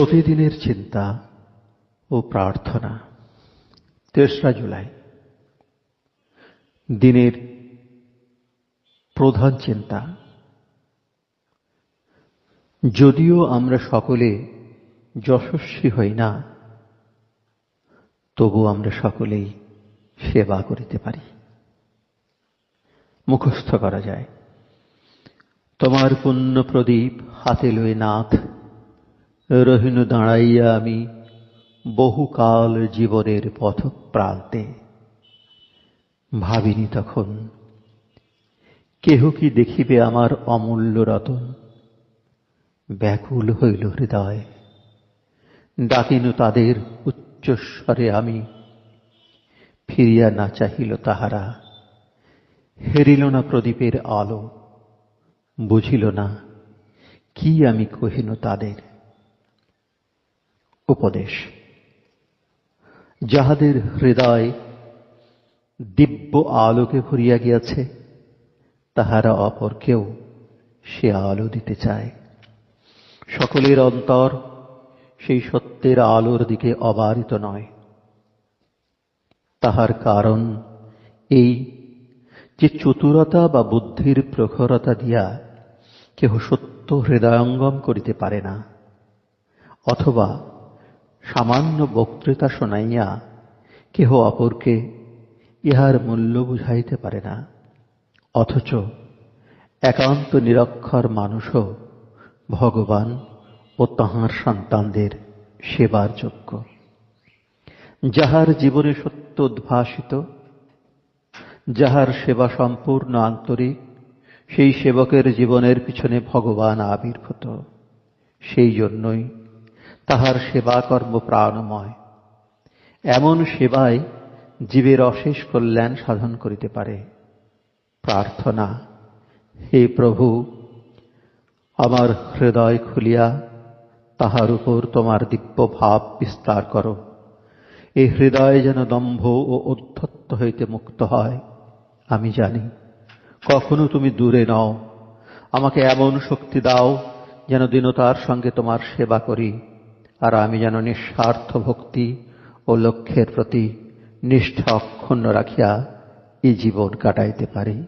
প্রতিদিনের চিন্তা ও প্রার্থনা। ৩রা জুলাই। দিনের প্রধান চিন্তা। যদিও আমরা সকলে যশস্বী হই না, তবু আমরা সকলেই সেবা করিতে পারি। মুখস্থ করা যায়। তোমার পুণ্য প্রদীপ হাতে লয়ে নাথ, রহিনু দাঁড়াইয়া আমি বহুকাল জীবনের পথ প্রান্তে। ভাবিনি তখন কেহ কি দেখিবে আমার অমূল্য রতন। ব্যাকুল হইল হৃদয়, ডাকিনু তাদের উচ্চস্বরে আমি। ফিরিয়া না চাহিল তাহারা, হেরিল না প্রদীপের আলো। বুঝিল না কি আমি কহিনু তাদের। উপদেশ। যাহাদের হৃদয় দিব্য আলোকে ভরিয়া গিয়াছে, তাহারা অপরকেও সে আলো দিতে চায়। সকলের অন্তর সেই সত্যের আলোর দিকে অবারিত নয়। তাহার কারণ এই যে চতুরতা বা বুদ্ধির প্রখরতা দিয়া কেহ সত্য হৃদয়ঙ্গম করিতে পারে না, অথবা সামান্য বক্তৃতা শোনাইয়া কেহ অপরকে ইহার মূল্য বুঝাইতে পারে না। অথচ একান্ত নিরক্ষর মানুষও ভগবান ও তাঁহার সন্তানদের সেবার যোগ্য। যাহার জীবনে সত্য উদ্ভাসিত, যাহার সেবা সম্পূর্ণ আন্তরিক, সেই সেবকের জীবনের পিছনে ভগবান আবির্ভূত। সেই জন্যই তাহার সেবা কর্ম প্রাণময়। এমন সেবায় জীবের অশেষ কল্যাণ সাধন করিতে পারে। প্রার্থনা। হে প্রভু, আমার হৃদয় খুলিয়া তাহার উপর তোমার দিব্য ভাব বিস্তার করো। এই হৃদয় যেন দম্ভ ও ঔদ্ধত্য হইতে মুক্ত হয়। আমি জানি কখনো তুমি দূরে নও। আমাকে এমন শক্তি দাও যেন দীনতার সঙ্গে তোমার সেবা করি, আর আমি যেন নিঃস্বার্থ ভক্তি ও লক্ষ্যের প্রতি নিষ্ঠা অক্ষুণ্ণ রাখিয়া এই জীবন কাটাইতে পারি।